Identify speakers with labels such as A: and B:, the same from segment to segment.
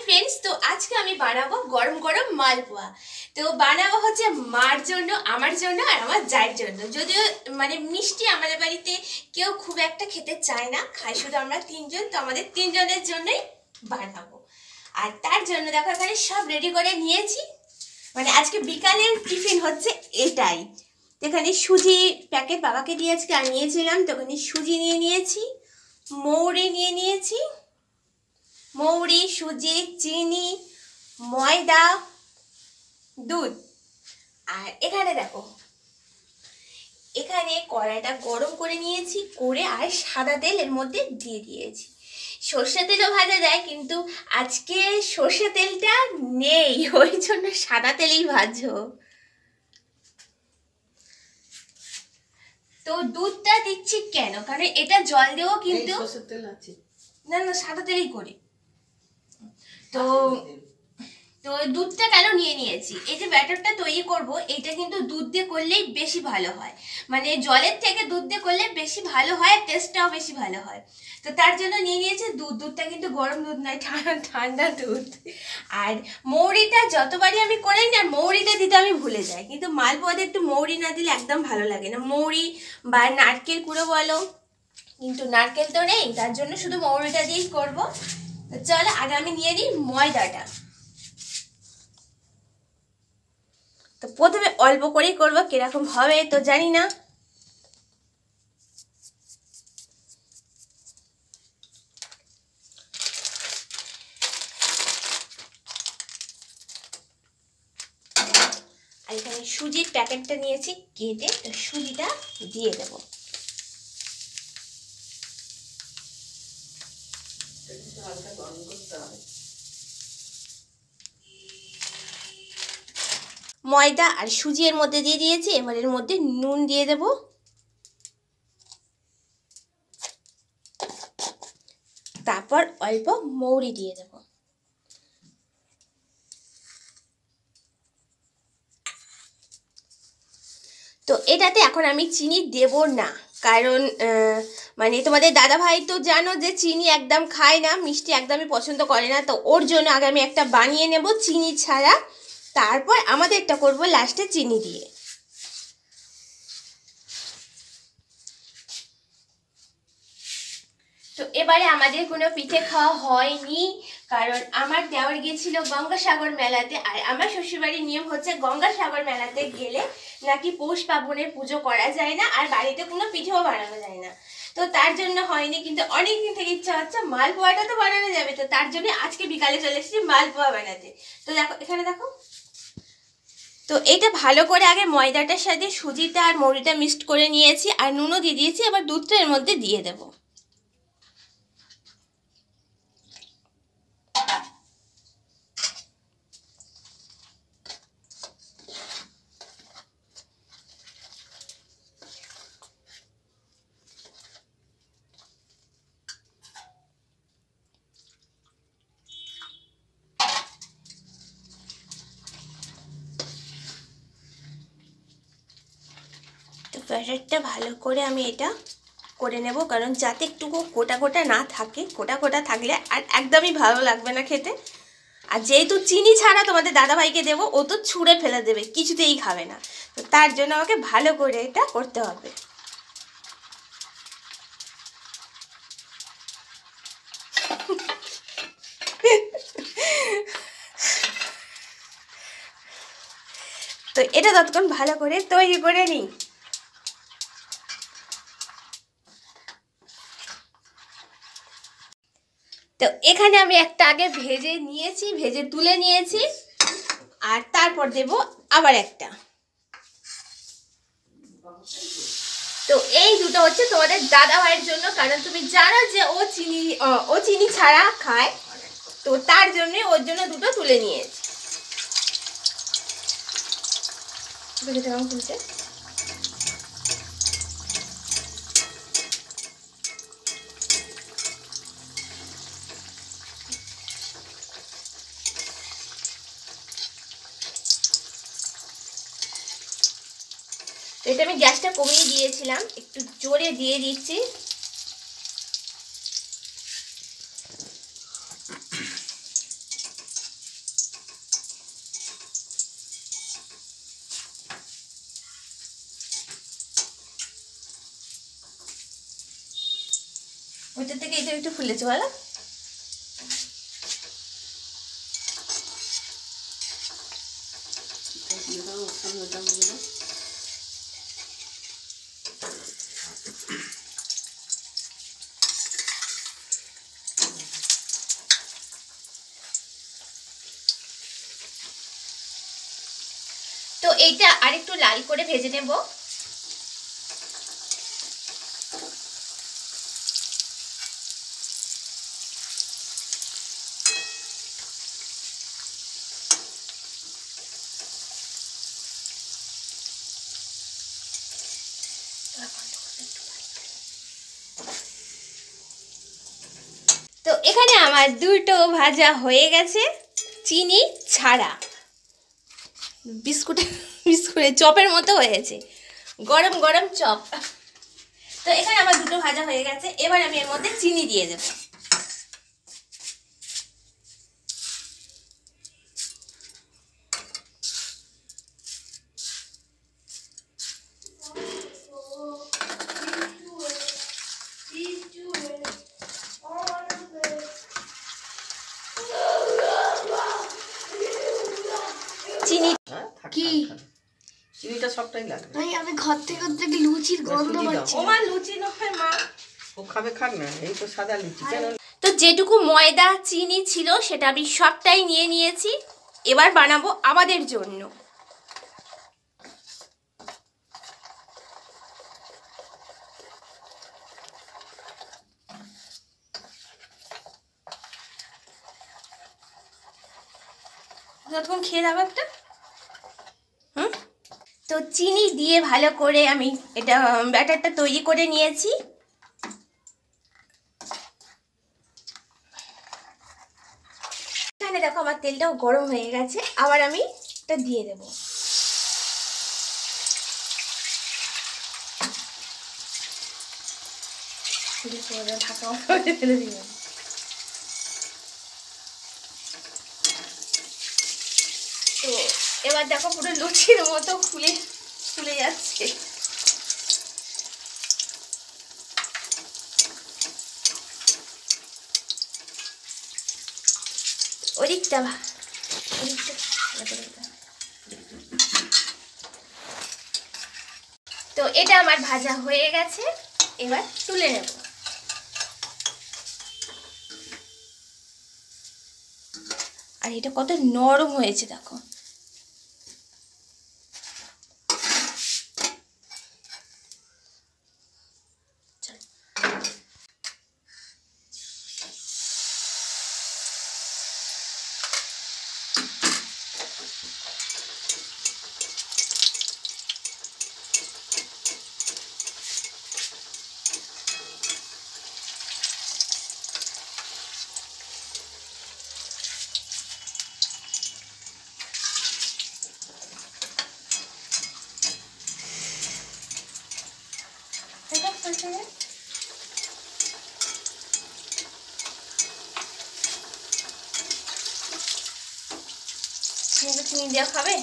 A: Friends, तो आज के আমি বানাবো গরম গরম মালপোয়া। তো বানাবো হচ্ছে মার জন্য, আমার জন্য আর আমার জায়ের জন্য। যদিও মানে মিষ্টি আমাদের বাড়িতে কেউ খুব একটা খেতে চায় না, খাই শুধু আমরা তিনজন। তো আমাদের তিনজনের জন্যই বানাবো। আর তার জন্য দেখো এখানে সব রেডি করে নিয়েছি। মানে আজকে বিকালের টিফিন হচ্ছে এটাই। এখানে সুজি প্যাকেট বাবাকে দিয়ে আজকে আনিয়েছিলাম, তো ওখানে সুজি নিয়ে নিয়েছি, মৌরি নিয়ে নিয়েছি, মৌরি, সুজি, চিনি, ময়দা, দুধ। আর এখানে দেখো, এখানে কড়াইটা গরম করে নিয়েছি, করে আর সাদা তেল এর মধ্যে দিয়ে দিয়েছি। সর্ষে তেলও ভাজা যায়, কিন্তু আজকে সর্ষে তেলটা নেই, ওই জন্য সাদা তেলেই ভাজো। তো দুধটা দিচ্ছি কেন, কারণ এটা জল দেবো, কিন্তু না না সাদা তেলই করি। তো তো দুধটা কেন নিয়ে নিয়েছি, এই যে ব্যাটারটা তৈরি করব, এটা কিন্তু দুধ দিয়ে করলেই বেশি ভালো হয়। মানে জলের থেকে দুধ দিয়ে করলে বেশি ভালো হয়, টেস্টটাও বেশি ভালো হয়। তো তার জন্য নিয়ে নিয়েছি দুধ। দুধটা কিন্তু গরম দুধ নয়, ঠান্ডা দুধ। আর মৌরিটা যতবারই আমি করি না, মৌরিটা দিতে আমি ভুলে যাই, কিন্তু মালপোয়াতে একটু মৌরি না দিলে একদম ভালো লাগে না। মৌরি বা নারকেল কুড়ো বলো, কিন্তু নারকেল তো নেই, তার জন্য শুধু মৌরিটা দিয়েই করবো। তো চলো আগে আমি নিয়ে নিই ময়দাটা। তো প্রথমে অল্প করেই করবো, কিরকম হবে তো জানি না। আর এখানে সুজির প্যাকেটটা নিয়েছি কেটে, তো সুজিটা দিয়ে দেব। ময়দা আর সুজি এর মধ্যে দিয়ে দিয়েছি, এবার এর মধ্যে নুন দিয়ে দেব, তারপর অল্প মৌরি দিয়ে দেব। তো এটাতে এখন আমি চিনি দেব না, কারণ মানে তোমাদের দাদা ভাই তো জানো যে চিনি একদম খায় না, মিষ্টি একদমই পছন্দ করে না। তো ওর জন্য আগে আমি একটা বানিয়ে নেব চিনি ছাড়া, তারপর আমাদেরটা করব লাস্টে চিনি দিয়ে। তো এবারে আমাদের কোনো পিঠে খাওয়া হয়নি, কারণ আমার দেওয়ার গিয়েছিল গঙ্গাসাগর মেলাতে। আর আমার শ্বশুরবাড়ির নিয়ম হচ্ছে গঙ্গাসাগর মেলাতে গেলে নাকি পৌষ পার্বণের পুজো করা যায় না, আর বাড়িতে কোনো পিঠেও বানানো যায় না। তো তার জন্য হয়নি, কিন্তু অনেকদিন থেকে ইচ্ছা হচ্ছে মালপোয়াটা তো বানানো যাবে। তো তার জন্য আজকে বিকালে চলে এসেছি মালপোয়া বানাতে। তো দেখো এখানে দেখো, তো এটা ভালো করে আগে ময়দাটার সাথে সুজিটা আর মৌরিটা মিক্সড করে নিয়েছি, আর নুনও দিয়ে দিয়েছি। এবার দুধটা এর মধ্যে দিয়ে দেবো। ব্যাটারটা ভালো করে আমি এটা করে নেব, কারণ যাতে একটুকু গোটা গোটা না থাকে। গোটা গোটা থাকলে আর একদমই ভালো লাগবে না খেতে। আর যেহেতু চিনি ছাড়া তোমাদের দাদাভাইকে দেবো, ও তো ছুঁড়ে ফেলে দেবে, কিছুতেই খাবে না। তো তার জন্য আমাকে ভালো করে এটা করতে হবে। তো এটা ততক্ষণ ভালো করে তৈরি করে নিই। তো এখানে আমি একটা আগে ভেজে নিয়েছি, ভেজে তুলে নিয়েছি, আর তারপর দেব আবার একটা। তো এই দুটো হচ্ছে তোমাদের দাদা ভাইয়ের জন্য, কারণ তুমি জানো যে ও চিনি ছাড়া খায়। তো তার জন্য ওর জন্য দুটো তুলে নিয়েছি। তুলতে এটা আমি গ্যাসটা কমিয়ে দিয়েছিলাম, একটু জোরে দিয়ে দিচ্ছি। ওইটা থেকে এটা একটু ফুলেছে বলো। তো এইটা আরেকটু লাল করে ভেজে নেব। তো এখানে আমার দুটো ভাজা হয়ে গেছে চিনি ছাড়া, বিস্কুটের চপের মতো হয়েছে, গরম গরম চপ। তো এখানে আমার দুটো ভাজা হয়ে গেছে, এবার আমি এর মধ্যে চিনি দিয়ে দেব। চিনি কি
B: চিনিটা সবটাই লাগবে।
A: আমি ঘর থেকে লুচির গন্ধ পাচ্ছি। ও মা লুচি নয় মা,
B: ও খাবে খাক না, এই তো সাদা লুচি। কেন?
A: তো যেটুকু ময়দা চিনি ছিল সেটা আমি সবটাই নিয়ে নিয়েছি, এবার বানাবো আমাদের জন্য। যতক্ষণ খেয়ে যাবো একটা। তো চিনি দিয়ে ভালো করে আমি এটা ব্যাটারটা তৈরি করে নিয়েছি। এখানে দেখো আমার তেলটাও গরম হয়ে গেছে, আবার আমি এটা দিয়ে দেব। ঢাকা ফেলে দিলাম। তো এবার দেখো পুরো লুচির মতো ফুলে ফুলে যাচ্ছে। ওদিকটা তো এটা আমার ভাজা হয়ে গেছে, এবার তুলে নেব। আর এটা কত নরম হয়েছে দেখো। চিনি দেওয়া খাবে?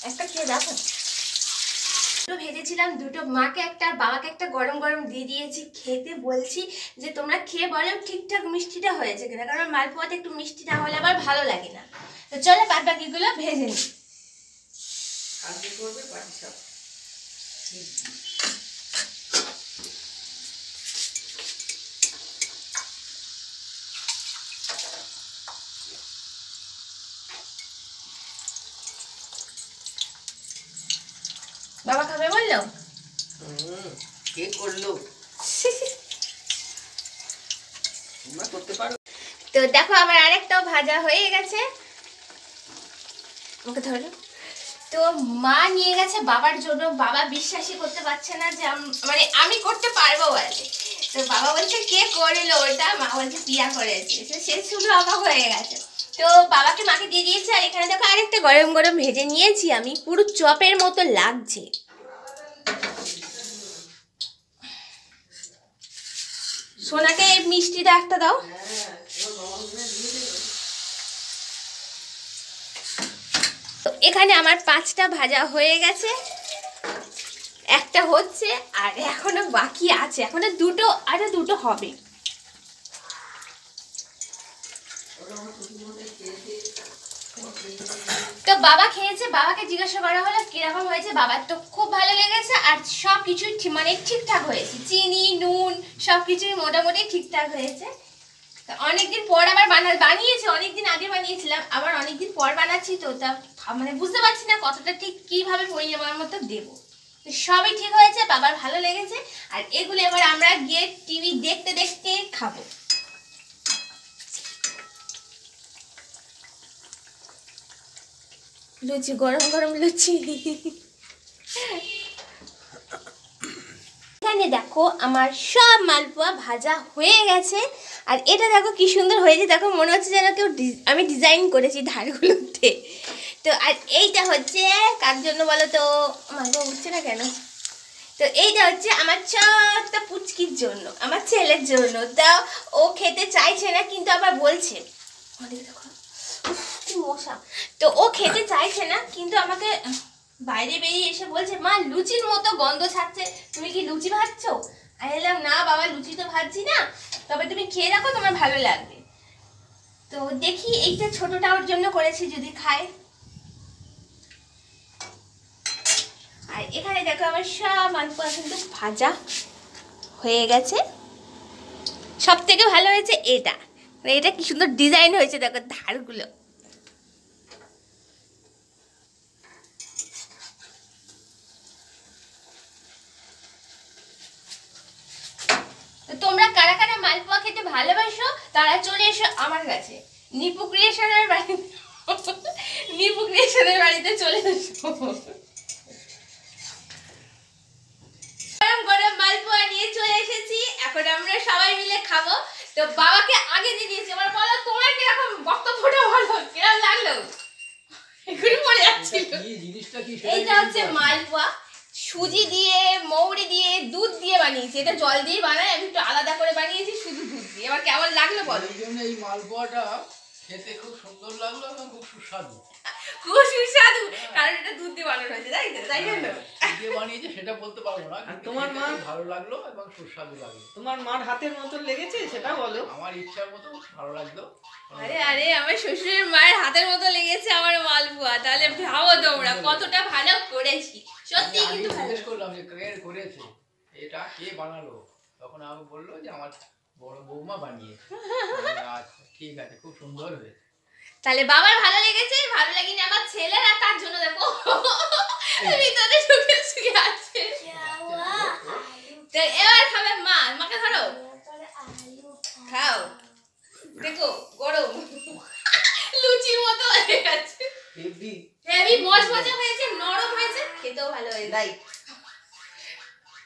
A: একটা খেয়ে দেখো। দুটো ভেজেছিলাম, দুটো মাকে একটা আর বাবাকে একটা গরম গরম দিয়ে দিয়েছি খেতে। বলছি যে তোমরা খেয়ে বলো ঠিকঠাক মিষ্টিটা হয়েছে কিনা, কারণ মালপোয়াতে একটু মিষ্টি না হলে আবার ভালো লাগে না। তো চলো বাদ বাকিগুলো ভেজে নিই। বাবা খাবে বললো?
B: কে করলো? তোমরা করতে পারো।
A: তো দেখো আমার আরেকটাও ভাজা হয়ে গেছে, ওকে ধরো। তো মা নিয়ে গেছে বাবার জন্য, বাবা বিশ্বাসই করতে পারছে না যে মানে আমি করতে পারবো বলে। তো বাবা বলছে কে করলো ওটা, মা বলছে পিয়া করেছে। সে শুধু অবাক হয়ে গেছে। তো বাবাকে মাকে দিয়ে দিয়েছে। আর এখানে দেখো আরেকটা গরম গরম ভেজে নিয়েছি আমি, পুরো চপের মতো লাগছে। সোনাকে এই মিষ্টিটা একটা দাও। তো এখানে আমার 5টা ভাজা হয়ে গেছে, একটা হচ্ছে আর এখনো বাকি আছে, এখনো দুটো হবে। তো বাবা খেয়েছে, বাবাকে জিজ্ঞাসা করা হলো কিরকম হয়েছে, বাবার তো খুব ভালো লেগেছে আর সব কিছুই মানে ঠিকঠাক হয়েছে, চিনি নুন সব কিছুই মোটামুটি ঠিকঠাক হয়েছে। অনেকদিন পর আবার বানিয়েছি, অনেকদিন আগে বানিয়েছিলাম, আবার অনেকদিন পর বানাচ্ছি, তো তা মানে বুঝতে পারছি না কতটা ঠিক কিভাবে পরিমাণ মতো দেবো। তো সবই ঠিক হয়েছে, বাবার ভালো লেগেছে। আর এগুলো এবার আমরা গিয়ে টিভি দেখতে দেখতে খাবো। লুচি, গরম গরম লুচি। এখানে দেখো আমার সব মালপোয়া ভাজা হয়ে গেছে, আর এটা দেখো কি সুন্দর হয়েছে, দেখো মনে হচ্ছে যেন কেউ আমি ডিজাইন করেছি ধারগুলোতে। তো আর এইটা হচ্ছে কার জন্য বলো তো, আমার গো উঠছে না কেন, তো এইটা হচ্ছে আমার ছোট্ট পুচকির জন্য, আমার ছেলের জন্য। তা ও খেতে চাইছে না, কিন্তু আবার বলছে, দেখো কি মশা, তো ও খেতে চাইছে না, কিন্তু আমাকে বাইরে বেরিয়ে এসে বলছে মা লুচির মতো গন্ধ ছাড়ছে, তুমি কি লুচি ভাজছো? আমি বললাম না বাবা, লুচি তো ভাজছি না, তবে তুমি খেয়ে রাখো, তোমার ভালো লাগবে। তো দেখি এইটা ছোটটা ওর জন্য করেছি, যদি খায়। আর এখানে দেখো আমার সব মালপোয়া কিন্তু ভাজা হয়ে গেছে। সব থেকে ভালো হয়েছে এটা, এটা কি সুন্দর ডিজাইন হয়েছে, দেখো ধারগুলো। তোমরা কারা কারা মালপোয়া খেতে ভালোবাসো তারা চলে এসো আমার কাছে, নিপু ক্রিয়েশনের বাড়িতে, নিপু ক্রিয়েশনের বাড়িতে চলে এসো। গরম গরম মালপোয়া নিয়ে চলে এসেছি, এখন আমরা সবাই মিলে খাবো। তো বাবাকে আগে দিয়ে দিয়েছি, এবার বলো তোমার কিরকম বক্তব্যটা বলো, কিরকম লাগলো? এগুলো মনে যাচ্ছিল। এইটা হচ্ছে মালপোয়া, সুজি দিয়ে মৌরি দিয়ে দুধ দিয়ে বানিয়েছি, এটা জল দিয়ে বানাই, আমি একটু আলাদা করে বানিয়েছি শুধু দুধ দিয়ে। এবার কেমন লাগলো বলো?
C: এই মালপোয়াটা খেতে খুব সুন্দর লাগলো এবং খুব সুস্বাদু,
A: খুব সুস্বাদু, কারণ এটা দুধ দিয়ে বানানো হয়েছে, তাই তো? তাই জন্য
C: যে বানিয়েছে সেটা বলতে পারবো না, কিন্তু
B: তোমার মা
C: ভালো লাগলো এবং সুস্বাদু লাগলো।
B: তোমার মার হাতের মতো লেগেছে সেটা বলো।
C: আমার ইচ্ছার মতো ভালো লাগলো।
A: আরে আরে আমার শ্বশুরের মায়ের হাতের মতো লেগেছে আমার মালপোয়া, তাহলে ভাবো তোমরা কতটা ভালো করেছি। সত্যি কিন্তু
C: জিজ্ঞেস করলাম যে কে করেছে, এটা কে বানালো, তখন আমি বললো যে আমার বড় বৌমা বানিয়েছে। আচ্ছা ঠিক আছে, খুব সুন্দর হয়েছে।
A: তাহলে বাবার ভালো লেগেছে, ভালো লাগেনি আমার ছেলের, আর তার জন্য দেখো ভিতরে ঢুকে শুয়ে আছে। তো এবার খাবে মা, মাকে ধরো খাও, দেখো গরম লুচির মতো হয়ে গেছে, হেভি মজমজা হয়েছে, নরম হয়েছে, খেতেও ভালো হয়েছে।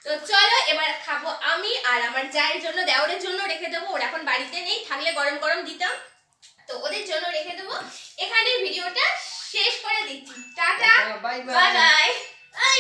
A: তো চলো এবার খাবো আমি, আর আমার জায়ের জন্য দেওরের জন্য রেখে দেবো, ওরা এখন বাড়িতে নেই, থাকলে গরম গরম দিতাম, তো ওদের জন্য রেখে দেবো। এখানে ভিডিওটা শেষ করে দিচ্ছি, টাটা বাই বাই।